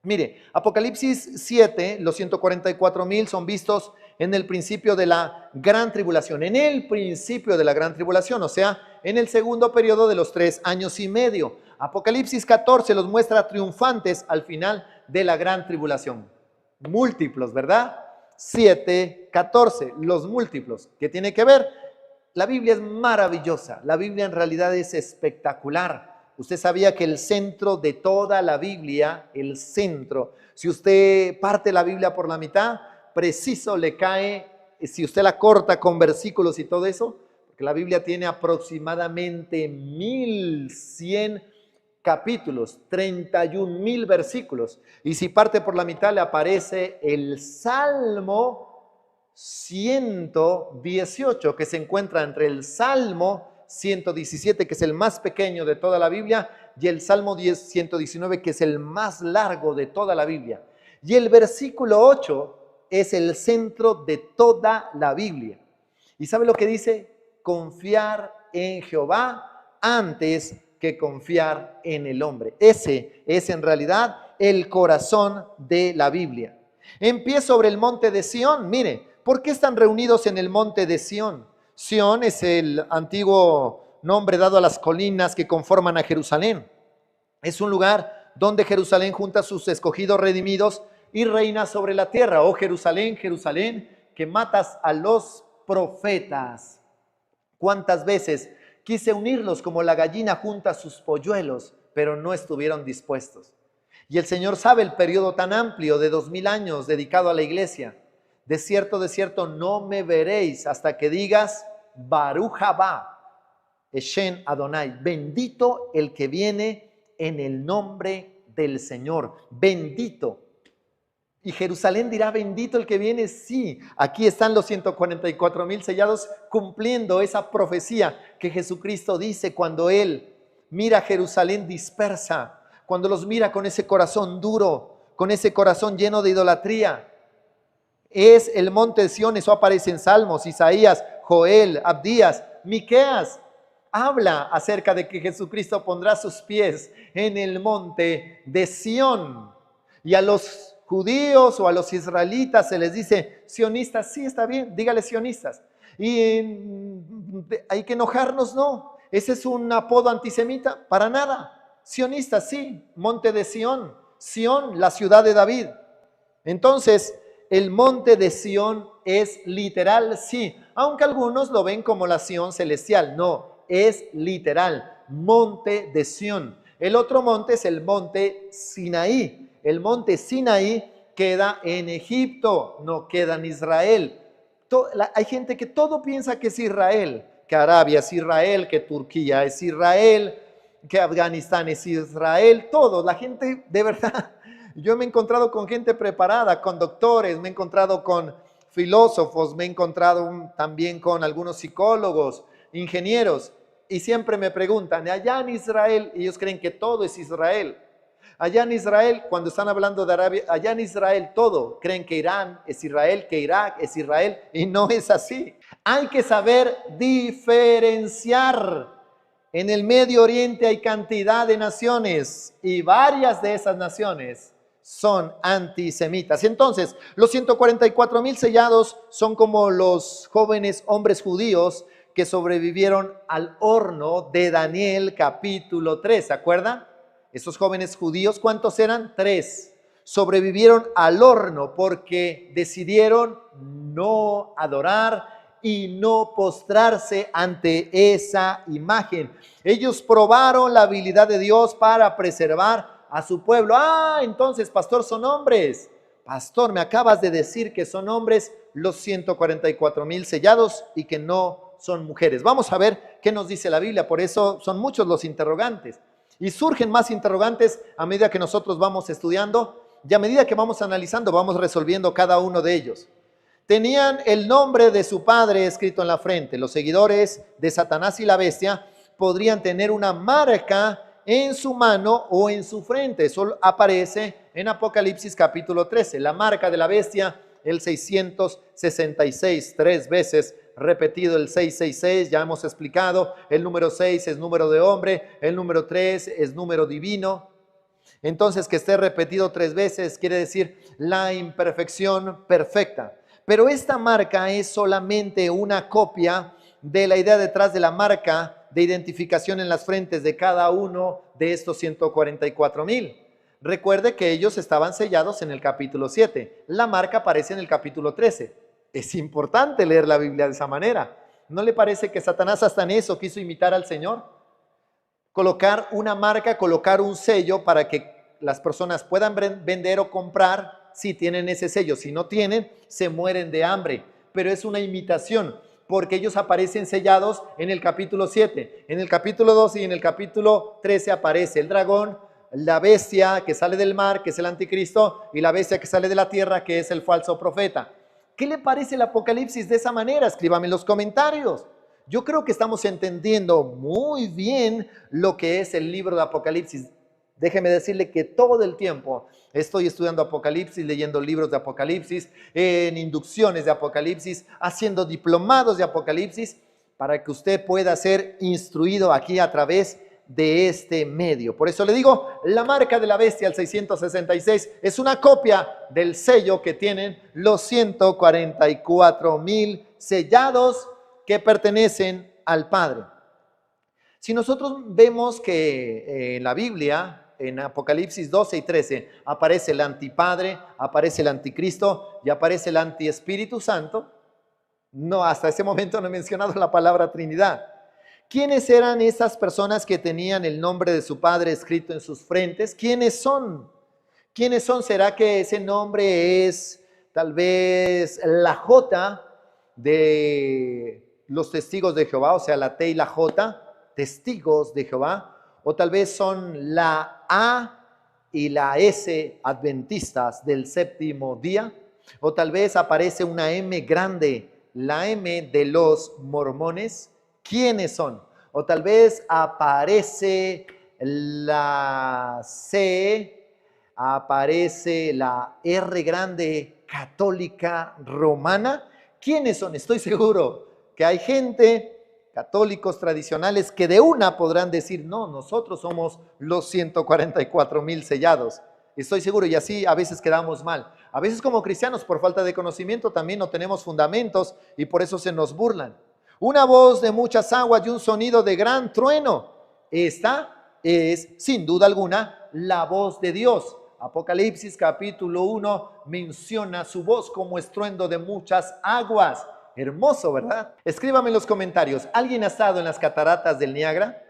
Mire, Apocalipsis 7, los 144,000 son vistos en el principio de la gran tribulación, en el principio de la gran tribulación, o sea, en el segundo periodo de los 3 años y medio. Apocalipsis 14 los muestra triunfantes al final de la gran tribulación. Múltiplos, ¿verdad? 7, 14, los múltiplos. ¿Qué tiene que ver? La Biblia es maravillosa, la Biblia en realidad es espectacular. Usted sabía que el centro de toda la Biblia, el centro, si usted parte la Biblia por la mitad, preciso le cae, si usted la corta con versículos y todo eso, porque la Biblia tiene aproximadamente 1100 capítulos, 31,000 versículos, y si parte por la mitad le aparece el Salmo 118, que se encuentra entre el Salmo 117, que es el más pequeño de toda la Biblia, y el Salmo 119, que es el más largo de toda la Biblia. Y el versículo 8 es el centro de toda la Biblia. ¿Y sabe lo que dice? Confiar en Jehová antes que confiar en el hombre. Ese es en realidad el corazón de la Biblia. En pie sobre el monte de Sión, mire, ¿por qué están reunidos en el monte de Sión? Sión es el antiguo nombre dado a las colinas que conforman a Jerusalén. Es un lugar donde Jerusalén junta a sus escogidos redimidos y reina sobre la tierra. Oh Jerusalén, Jerusalén, que matas a los profetas. ¿Cuántas veces quise unirlos como la gallina junta a sus polluelos, pero no estuvieron dispuestos? Y el Señor sabe el periodo tan amplio de 2000 años dedicado a la iglesia. De cierto, no me veréis hasta que digas, Baruch Haba, Eshen Adonai, bendito el que viene en el nombre del Señor, bendito. Y Jerusalén dirá, bendito el que viene. Sí, aquí están los 144,000 sellados cumpliendo esa profecía que Jesucristo dice cuando Él mira a Jerusalén dispersa, cuando los mira con ese corazón duro, con ese corazón lleno de idolatría. Es el monte de Sión, eso aparece en Salmos, Isaías, Joel, Abdías, Miqueas. Habla acerca de que Jesucristo pondrá sus pies en el monte de Sión. Y a los judíos o a los israelitas se les dice sionistas. Sí, está bien, dígale sionistas. Y hay que enojarnos, no. Ese es un apodo antisemita, para nada. Sionistas, sí, monte de Sión. Sión, la ciudad de David. Entonces, el monte de Sión es literal, sí, aunque algunos lo ven como la Sión celestial. No, es literal, monte de Sión. El otro monte es el monte Sinaí. El monte Sinaí queda en Egipto, no queda en Israel. Hay gente que todo piensa que es Israel, que Arabia es Israel, que Turquía es Israel, que Afganistán es Israel, todo. La gente, de verdad, yo me he encontrado con gente preparada, con doctores, me he encontrado con filósofos, me he encontrado también con algunos psicólogos, ingenieros, Y siempre me preguntan, allá en Israel, ellos creen que todo es Israel. Allá en Israel, cuando están hablando de Arabia, allá en Israel todo, creen que Irán es Israel, que Irak es Israel, y no es así. Hay que saber diferenciar. En el Medio Oriente hay cantidad de naciones y varias de esas naciones son antisemitas. Entonces, los 144,000 sellados son como los jóvenes hombres judíos que sobrevivieron al horno de Daniel capítulo 3, ¿se acuerdan? Esos jóvenes judíos, ¿cuántos eran? 3. Sobrevivieron al horno porque decidieron no adorar y no postrarse ante esa imagen. Ellos probaron la habilidad de Dios para preservar a su pueblo. Entonces, pastor, son hombres. Pastor, me acabas de decir que son hombres los 144,000 sellados y que no son mujeres. Vamos a ver qué nos dice la Biblia. Por eso son muchos los interrogantes. Y surgen más interrogantes a medida que nosotros vamos estudiando y a medida que vamos analizando, vamos resolviendo cada uno de ellos. Tenían el nombre de su padre escrito en la frente. Los seguidores de Satanás y la bestia podrían tener una marca en su mano o en su frente. Eso aparece en Apocalipsis capítulo 13. La marca de la bestia, el 666, 3 veces repetido el 666, ya hemos explicado. El número 6 es número de hombre, el número 3 es número divino. Entonces, que esté repetido 3 veces quiere decir la imperfección perfecta. Pero esta marca es solamente una copia de la idea detrás de la marca de identificación en las frentes de cada uno de estos 144,000. Recuerde que ellos estaban sellados en el capítulo 7. La marca aparece en el capítulo 13. Es importante leer la Biblia de esa manera. ¿No le parece que Satanás hasta en eso quiso imitar al Señor? Colocar una marca, colocar un sello para que las personas puedan vender o comprar si tienen ese sello. Si no tienen, se mueren de hambre. Pero es una imitación, porque ellos aparecen sellados en el capítulo 7. En el capítulo 12 y en el capítulo 13 aparece el dragón, la bestia que sale del mar, que es el anticristo, y la bestia que sale de la tierra, que es el falso profeta. ¿Qué le parece el Apocalipsis de esa manera? Escríbame en los comentarios. Yo creo que estamos entendiendo muy bien lo que es el libro de Apocalipsis. Déjeme decirle que todo el tiempo estoy estudiando Apocalipsis, leyendo libros de Apocalipsis, en inducciones de Apocalipsis, haciendo diplomados de Apocalipsis, para que usted pueda ser instruido aquí a través de este medio. Por eso le digo, la marca de la bestia, el 666, es una copia del sello que tienen los 144,000 sellados que pertenecen al Padre. Si nosotros vemos que en la Biblia, en Apocalipsis 12 y 13, aparece el antipadre, aparece el anticristo y aparece el antiespíritu santo, no, hasta ese momento no he mencionado la palabra Trinidad. ¿Quiénes eran esas personas que tenían el nombre de su padre escrito en sus frentes? ¿Quiénes son? ¿Quiénes son? ¿Será que ese nombre es tal vez la J de los testigos de Jehová, o sea, la T y la J, testigos de Jehová? O tal vez son la A y la S, adventistas del séptimo día. O tal vez aparece una M grande, la M de los mormones. ¿Quiénes son? O tal vez aparece la C, aparece la R grande católica romana. ¿Quiénes son? Estoy seguro que hay gente, católicos tradicionales, que de una podrán decir, no, nosotros somos los 144,000 sellados. Estoy seguro, y así a veces quedamos mal. A veces como cristianos, por falta de conocimiento, también no tenemos fundamentos y por eso se nos burlan. Una voz de muchas aguas y un sonido de gran trueno. Esta es, sin duda alguna, la voz de Dios. Apocalipsis capítulo 1 menciona su voz como estruendo de muchas aguas. Hermoso, ¿verdad? Escríbame en los comentarios. ¿Alguien ha estado en las cataratas del Niágara?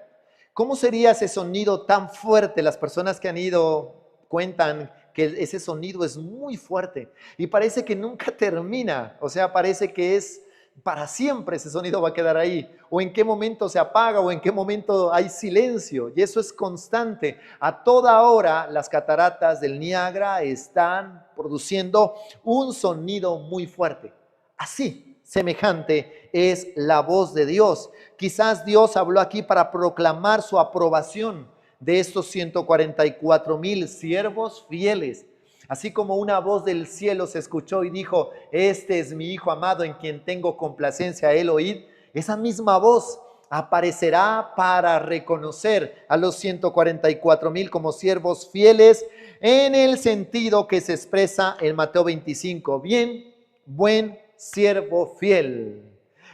¿Cómo sería ese sonido tan fuerte? Las personas que han ido cuentan que ese sonido es muy fuerte y parece que nunca termina. O sea, parece que es para siempre, ese sonido va a quedar ahí. O en qué momento se apaga o en qué momento hay silencio. Y eso es constante. A toda hora las cataratas del Niágara están produciendo un sonido muy fuerte. Así semejante es la voz de Dios. Quizás Dios habló aquí para proclamar su aprobación de estos 144,000 siervos fieles. Así como una voz del cielo se escuchó y dijo, este es mi Hijo amado en quien tengo complacencia, él oíd. Esa misma voz aparecerá para reconocer a los 144,000 como siervos fieles en el sentido que se expresa en Mateo 25. Bien, buen siervo fiel.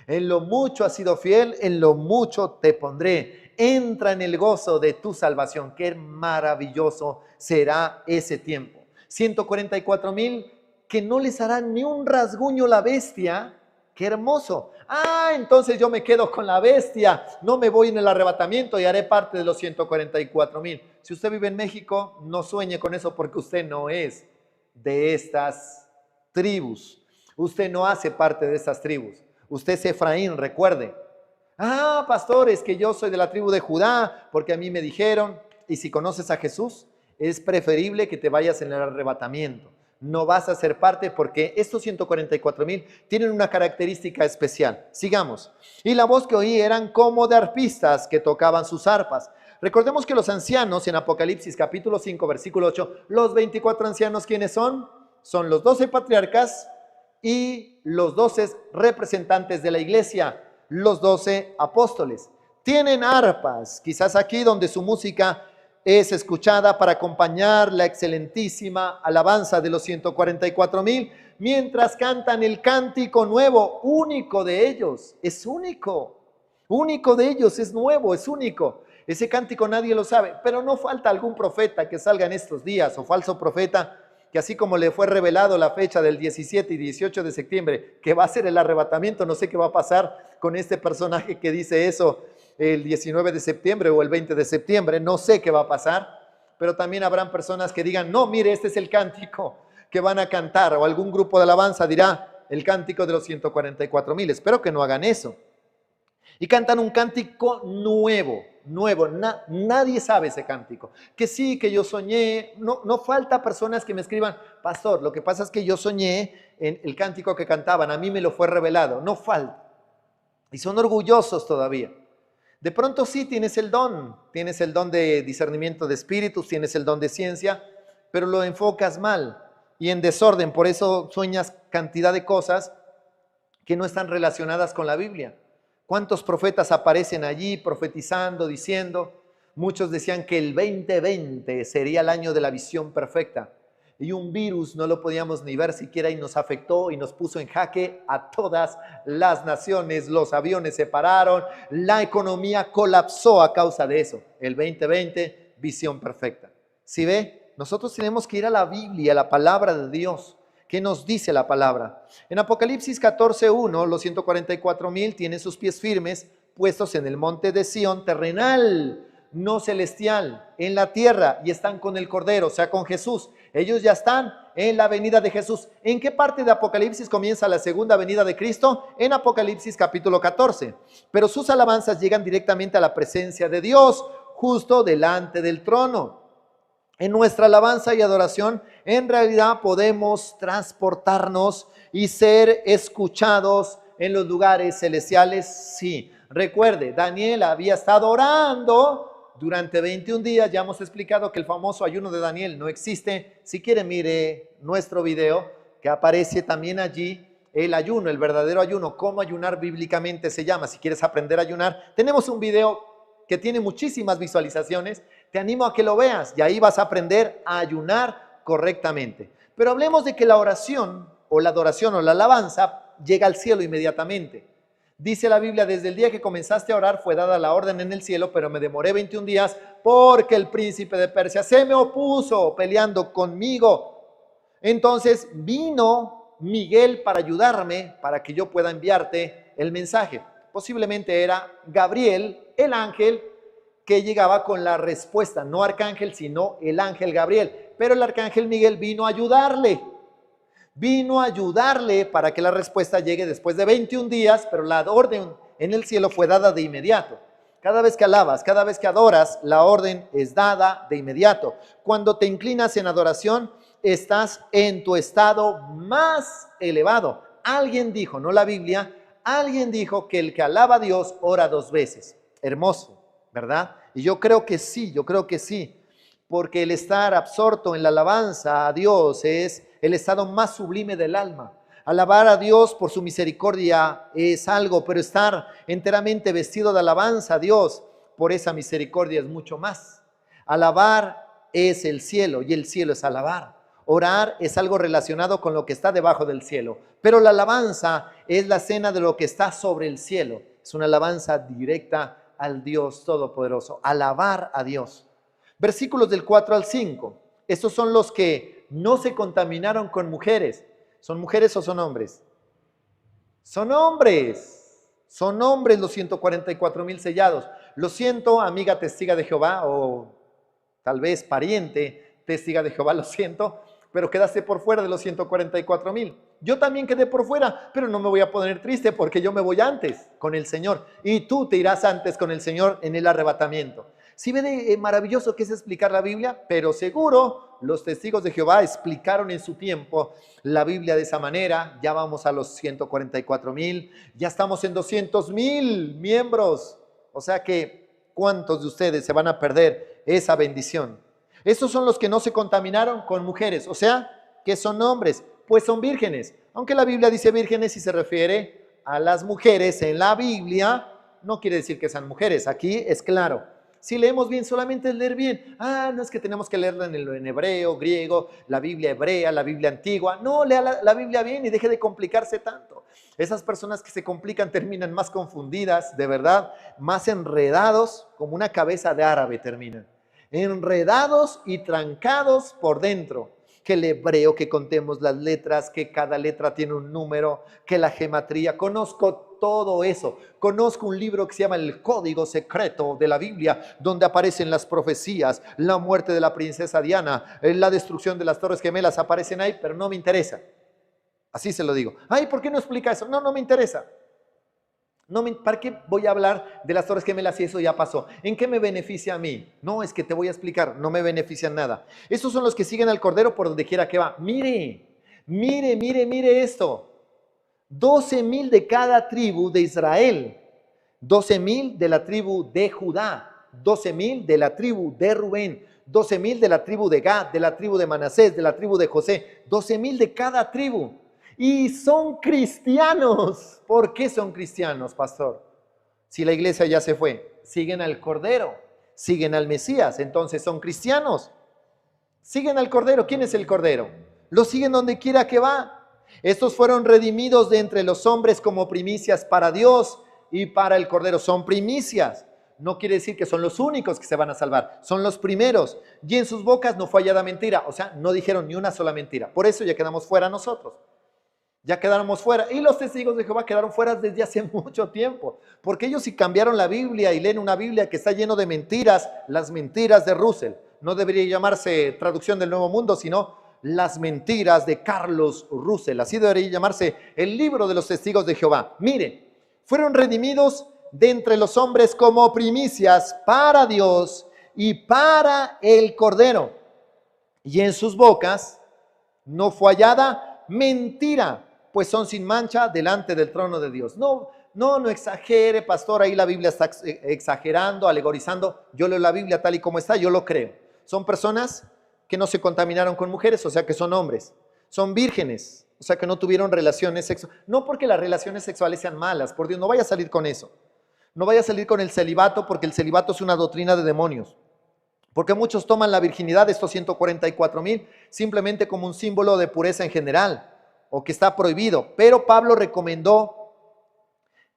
En lo mucho has sido fiel, en lo mucho te pondré. Entra en el gozo de tu salvación. Qué maravilloso será ese tiempo. 144,000 que no les hará ni un rasguño la bestia. Qué hermoso. Entonces yo me quedo con la bestia, no me voy en el arrebatamiento y haré parte de los 144,000. Si usted vive en México, no sueñe con eso porque usted no es de estas tribus. Usted no hace parte de estas tribus. Usted es Efraín, recuerde. Pastor, es que yo soy de la tribu de Judá porque a mí me dijeron. Y si conoces a Jesús, es preferible que te vayas en el arrebatamiento. No vas a ser parte porque estos 144,000 tienen una característica especial. Sigamos. Y la voz que oí eran como de arpistas que tocaban sus arpas. Recordemos que los ancianos en Apocalipsis capítulo 5 versículo 8, los 24 ancianos, ¿quiénes son? Son los 12 patriarcas y los 12 representantes de la iglesia, los 12 apóstoles. Tienen arpas, quizás aquí donde su música es escuchada para acompañar la excelentísima alabanza de los 144,000, mientras cantan el cántico nuevo, único de ellos, es único de ellos, es nuevo, es único. Ese cántico nadie lo sabe, pero no falta algún profeta que salga en estos días, o falso profeta, que así como le fue revelado la fecha del 17 y 18 de septiembre, que va a ser el arrebatamiento, no sé qué va a pasar con este personaje que dice eso, el 19 de septiembre o el 20 de septiembre, no sé qué va a pasar, pero también habrán personas que digan, no, mire, este es el cántico que van a cantar, o algún grupo de alabanza dirá, el cántico de los 144,000, espero que no hagan eso. Y cantan un cántico nuevo, nadie sabe ese cántico, que sí, que yo soñé, no falta personas que me escriban, pastor, lo que pasa es que yo soñé en el cántico que cantaban, a mí me lo fue revelado, no falta, y son orgullosos todavía. De pronto sí tienes el don de discernimiento de espíritus, tienes el don de ciencia, pero lo enfocas mal y en desorden, por eso sueñas cantidad de cosas que no están relacionadas con la Biblia. ¿Cuántos profetas aparecen allí profetizando, diciendo? Muchos decían que el 2020 sería el año de la visión perfecta. Y un virus no lo podíamos ni ver siquiera y nos afectó y nos puso en jaque a todas las naciones. Los aviones se pararon, la economía colapsó a causa de eso. El 2020, visión perfecta. ¿Sí ve? Nosotros tenemos que ir a la Biblia, a la palabra de Dios. ¿Qué nos dice la palabra? En Apocalipsis 14:1, los 144,000 tienen sus pies firmes, puestos en el monte de Sión, terrenal, no celestial, en la tierra, y están con el Cordero, o sea, con Jesús. Ellos ya están en la venida de Jesús. ¿En qué parte de Apocalipsis comienza la segunda venida de Cristo? En Apocalipsis capítulo 14. Pero sus alabanzas llegan directamente a la presencia de Dios, justo delante del trono. En nuestra alabanza y adoración, en realidad podemos transportarnos y ser escuchados en los lugares celestiales. Sí, recuerde, Daniel había estado orando durante 21 días, ya hemos explicado que el famoso ayuno de Daniel no existe. Si quiere, mire nuestro video que aparece también allí, el ayuno, el verdadero ayuno, cómo ayunar bíblicamente se llama. Si quieres aprender a ayunar, tenemos un video que tiene muchísimas visualizaciones, te animo a que lo veas y ahí vas a aprender a ayunar correctamente. Pero hablemos de que la oración o la adoración o la alabanza llega al cielo inmediatamente. Dice la Biblia, desde el día que comenzaste a orar fue dada la orden en el cielo, pero me demoré 21 días porque el príncipe de Persia se me opuso peleando conmigo. Entonces vino Miguel para ayudarme, para que yo pueda enviarte el mensaje. Posiblemente era Gabriel, el ángel que llegaba con la respuesta, no arcángel, sino el ángel Gabriel. Pero el arcángel Miguel vino a ayudarle. Vino a ayudarle para que la respuesta llegue después de 21 días, pero la orden en el cielo fue dada de inmediato. Cada vez que alabas, cada vez que adoras, la orden es dada de inmediato. Cuando te inclinas en adoración, estás en tu estado más elevado. Alguien dijo, no la Biblia, alguien dijo que el que alaba a Dios ora 2 veces. Hermoso, ¿verdad? Y yo creo que sí, porque el estar absorto en la alabanza a Dios es el estado más sublime del alma. Alabar a Dios por su misericordia es algo, pero estar enteramente vestido de alabanza a Dios por esa misericordia es mucho más. Alabar es el cielo y el cielo es alabar. Orar es algo relacionado con lo que está debajo del cielo, pero la alabanza es la cena de lo que está sobre el cielo. Es una alabanza directa al Dios Todopoderoso. Alabar a Dios. Versículos del 4 al 5. Estos son los que no se contaminaron con mujeres. ¿Son mujeres o son hombres? Son hombres. Son hombres los 144,000 sellados. Lo siento, amiga testiga de Jehová, o tal vez pariente testiga de Jehová, lo siento, pero quedaste por fuera de los 144,000. Yo también quedé por fuera, pero no me voy a poner triste porque yo me voy antes con el Señor y tú te irás antes con el Señor en el arrebatamiento. Sí ve de maravilloso que es explicar la Biblia, pero seguro los testigos de Jehová explicaron en su tiempo la Biblia de esa manera. Ya vamos a los 144,000, ya estamos en 200,000 miembros. O sea que, ¿cuántos de ustedes se van a perder esa bendición? Estos son los que no se contaminaron con mujeres, o sea, que son hombres, pues son vírgenes. Aunque la Biblia dice vírgenes y se refiere a las mujeres en la Biblia, no quiere decir que sean mujeres. Aquí es claro. Si leemos bien, solamente es leer bien. No es que tenemos que leerla en hebreo, griego, la Biblia hebrea, la Biblia antigua. No, lea la Biblia bien y deje de complicarse tanto. Esas personas que se complican terminan más confundidas, de verdad, más enredados, como una cabeza de árabe terminan. Enredados y trancados por dentro. Que el hebreo, que contemos las letras, que cada letra tiene un número, que la gematría. Conozco todo eso. Conozco un libro que se llama El Código Secreto de la Biblia, donde aparecen las profecías, la muerte de la princesa Diana, la destrucción de las Torres Gemelas, aparecen ahí, pero no me interesa. Así se lo digo. ¿Por qué no explica eso? No me interesa. ¿Para qué voy a hablar de las Torres Gemelas si eso ya pasó? ¿En qué me beneficia a mí? No, es que te voy a explicar, no me beneficia en nada. Estos son los que siguen al Cordero por donde quiera que va. Mire esto. 12,000 de cada tribu de Israel, 12,000 de la tribu de Judá, 12,000 de la tribu de Rubén, 12,000 de la tribu de Gad, de la tribu de Manasés, de la tribu de José, 12,000 de cada tribu. Y son cristianos. ¿Por qué son cristianos, pastor? Si la iglesia ya se fue, siguen al Cordero, siguen al Mesías, entonces son cristianos. Siguen al Cordero. ¿Quién es el Cordero? Lo siguen donde quiera que va. Estos fueron redimidos de entre los hombres como primicias para Dios y para el Cordero. Son primicias. No quiere decir que son los únicos que se van a salvar. Son los primeros. Y en sus bocas no fue hallada mentira. O sea, no dijeron ni una sola mentira. Por eso ya quedamos fuera nosotros. Ya quedamos fuera. Y los testigos de Jehová quedaron fuera desde hace mucho tiempo. Porque ellos sí cambiaron la Biblia y leen una Biblia que está lleno de mentiras. Las mentiras de Russell. No debería llamarse Traducción del Nuevo Mundo, sino Las mentiras de Carlos Russell. Así debería llamarse el libro de los testigos de Jehová. Mire, fueron redimidos de entre los hombres como primicias para Dios y para el Cordero. Y en sus bocas no fue hallada mentira, pues son sin mancha delante del trono de Dios. No exagere, pastor, ahí la Biblia está exagerando, alegorizando. Yo leo la Biblia tal y como está, yo lo creo. Son personas que no se contaminaron con mujeres, o sea que son hombres. Son vírgenes, o sea que no tuvieron relaciones sexuales. No porque las relaciones sexuales sean malas, por Dios, no vaya a salir con eso. No vaya a salir con el celibato, porque el celibato es una doctrina de demonios. Porque muchos toman la virginidad de estos 144,000 simplemente como un símbolo de pureza en general, o que está prohibido. Pero Pablo recomendó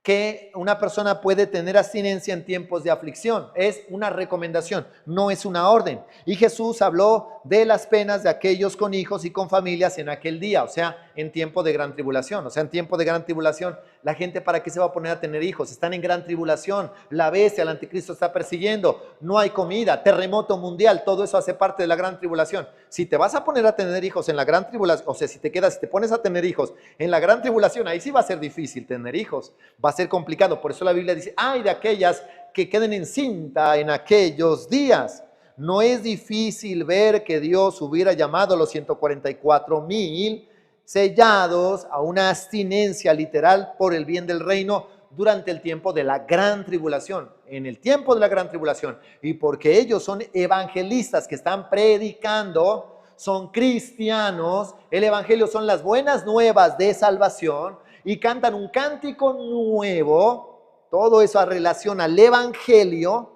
que una persona puede tener abstinencia en tiempos de aflicción. Es una recomendación, no es una orden. Y Jesús habló de las penas de aquellos con hijos y con familias en aquel día, o sea, en tiempo de gran tribulación. O sea, en tiempo de gran tribulación, la gente, ¿para qué se va a poner a tener hijos? Están en gran tribulación, la bestia, el anticristo está persiguiendo, no hay comida, terremoto mundial, todo eso hace parte de la gran tribulación. Si te vas a poner a tener hijos en la gran tribulación, o sea, si te pones a tener hijos en la gran tribulación, ahí sí va a ser difícil tener hijos, va a ser complicado. Por eso la Biblia dice, ay de aquellas que queden encinta en aquellos días. No es difícil ver que Dios hubiera llamado a los 144,000 sellados a una abstinencia literal por el bien del reino durante el tiempo de la gran tribulación, en el tiempo de la gran tribulación. Y porque ellos son evangelistas que están predicando, son cristianos, el evangelio son las buenas nuevas de salvación y cantan un cántico nuevo, todo eso a relación al evangelio,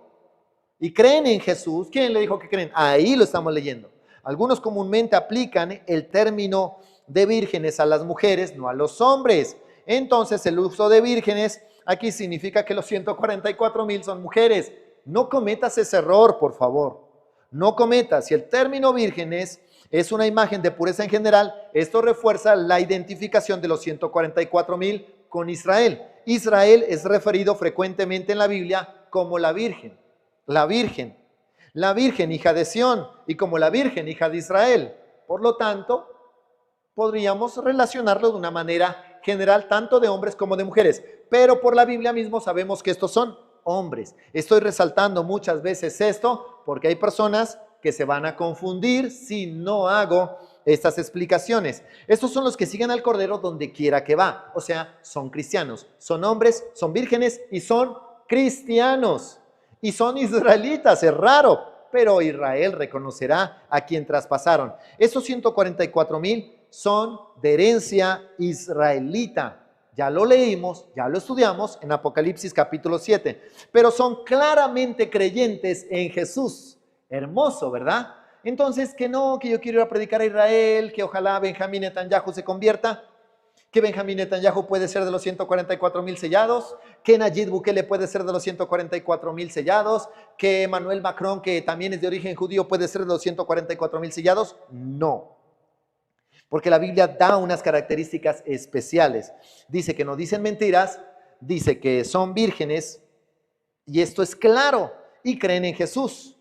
y creen en Jesús. ¿Quién le dijo que creen? Ahí lo estamos leyendo. Algunos comúnmente aplican el término de vírgenes a las mujeres, no a los hombres. Entonces el uso de vírgenes aquí significa que los 144,000 son mujeres. No cometas ese error, por favor. No cometas. Si el término vírgenes es una imagen de pureza en general, esto refuerza la identificación de los 144,000 con Israel. Israel es referido frecuentemente en la Biblia como la Virgen. La Virgen hija de Sión y como la Virgen hija de Israel. Por lo tanto, podríamos relacionarlo de una manera general, tanto de hombres como de mujeres. Pero por la Biblia mismo sabemos que estos son hombres. Estoy resaltando muchas veces esto porque hay personas que se van a confundir si no hago estas explicaciones. Estos son los que siguen al Cordero donde quiera que va. O sea, son cristianos, son hombres, son vírgenes y son cristianos. Y son israelitas, es raro, pero Israel reconocerá a quien traspasaron. Esos 144,000 son de herencia israelita. Ya lo leímos, ya lo estudiamos en Apocalipsis capítulo 7, pero son claramente creyentes en Jesús. Hermoso, ¿verdad? Entonces, que no, que yo quiero ir a predicar a Israel, que ojalá Benjamín Netanyahu se convierta, que Benjamín Netanyahu puede ser de los 144,000 sellados, que Nayib Bukele puede ser de los 144,000 sellados, que Emmanuel Macron, que también es de origen judío, puede ser de los 144,000 sellados. No, porque la Biblia da unas características especiales. Dice que no dicen mentiras, dice que son vírgenes, y esto es claro, y creen en Jesús.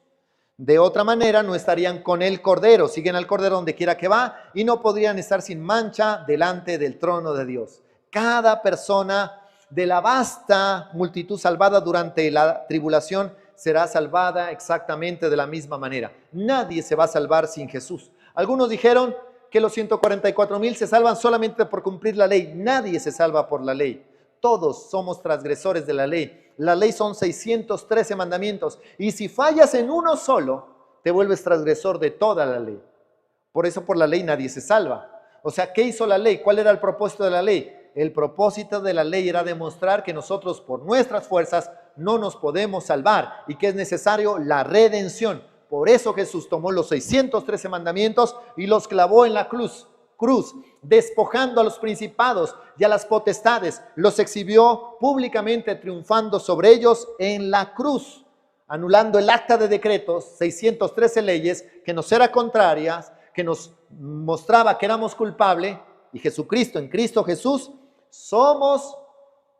De otra manera, no estarían con el Cordero, siguen al Cordero donde quiera que va y no podrían estar sin mancha delante del trono de Dios. Cada persona de la vasta multitud salvada durante la tribulación será salvada exactamente de la misma manera. Nadie se va a salvar sin Jesús. Algunos dijeron que los 144,000 se salvan solamente por cumplir la ley. Nadie se salva por la ley. Todos somos transgresores de la ley. La ley son 613 mandamientos y si fallas en uno solo, te vuelves transgresor de toda la ley. Por eso por la ley nadie se salva. O sea, ¿qué hizo la ley? ¿Cuál era el propósito de la ley? El propósito de la ley era demostrar que nosotros por nuestras fuerzas no nos podemos salvar y que es necesario la redención. Por eso Jesús tomó los 613 mandamientos y los clavó en la cruz, despojando a los principados y a las potestades, los exhibió públicamente triunfando sobre ellos en la cruz, anulando el acta de decretos, 613 leyes que nos eran contrarias, que nos mostraba que éramos culpables, y Jesucristo, en Cristo Jesús, somos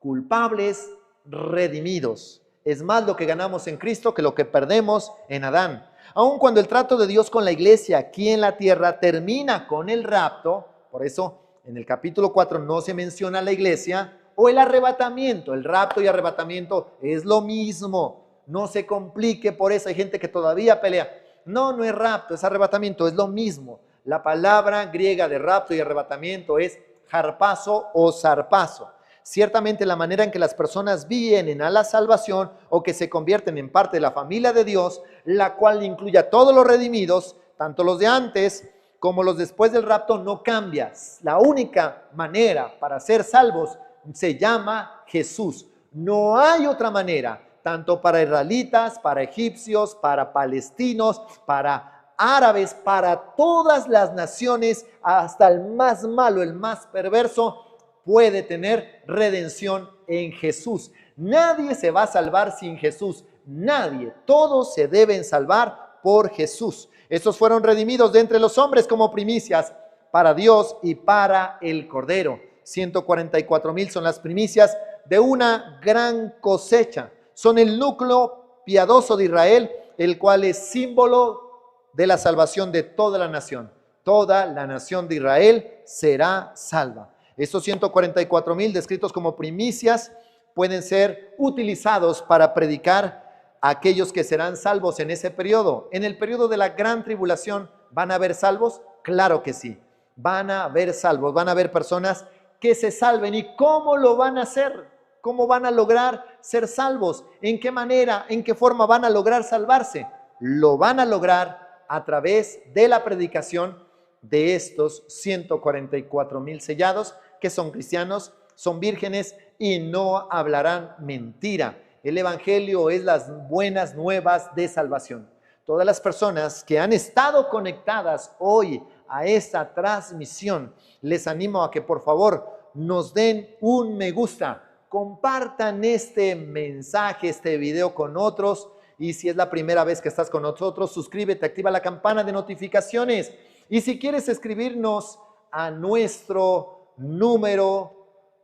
culpables redimidos. Es más lo que ganamos en Cristo que lo que perdemos en Adán. Aun cuando el trato de Dios con la iglesia aquí en la tierra termina con el rapto, por eso en el capítulo 4 no se menciona la iglesia, o el arrebatamiento. El rapto y arrebatamiento es lo mismo. No se complique por eso. Hay gente que todavía pelea. No, no es rapto, es arrebatamiento, es lo mismo. La palabra griega de rapto y arrebatamiento es harpazo o zarpazo. Ciertamente la manera en que las personas vienen a la salvación o que se convierten en parte de la familia de Dios, la cual incluye a todos los redimidos, tanto los de antes como los después del rapto, no cambia. La única manera para ser salvos se llama Jesús. No hay otra manera, tanto para israelitas, para egipcios, para palestinos, para árabes, para todas las naciones, hasta el más malo, el más perverso, puede tener redención en Jesús. Nadie se va a salvar sin Jesús. Nadie. Todos se deben salvar por Jesús. Estos fueron redimidos de entre los hombres como primicias para Dios y para el Cordero. 144,000 son las primicias de una gran cosecha. Son el núcleo piadoso de Israel, el cual es símbolo de la salvación de toda la nación. Toda la nación de Israel será salva. Estos 144,000 descritos como primicias pueden ser utilizados para predicar a aquellos que serán salvos en ese periodo. En el periodo de la gran tribulación, ¿van a haber salvos? Claro que sí. van a haber salvos, van a haber personas que se salven. ¿Y cómo lo van a hacer? ¿Cómo van a lograr ser salvos? ¿En qué manera, en qué forma van a lograr salvarse? Lo van a lograr a través de la predicación de estos 144,000 sellados, que son cristianos, son vírgenes y no hablarán mentira. El evangelio es las buenas nuevas de salvación. Todas las personas que han estado conectadas hoy a esta transmisión, les animo a que por favor nos den un me gusta, compartan este mensaje, este video con otros, y si es la primera vez que estás con nosotros, suscríbete, activa la campana de notificaciones, y si quieres escribirnos a nuestro número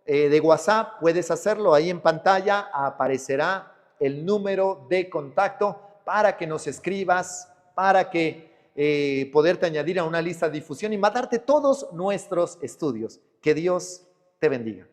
de WhatsApp, puedes hacerlo. Ahí en pantalla aparecerá el número de contacto para que nos escribas, para que poderte añadir a una lista de difusión y mandarte todos nuestros estudios. Que Dios te bendiga.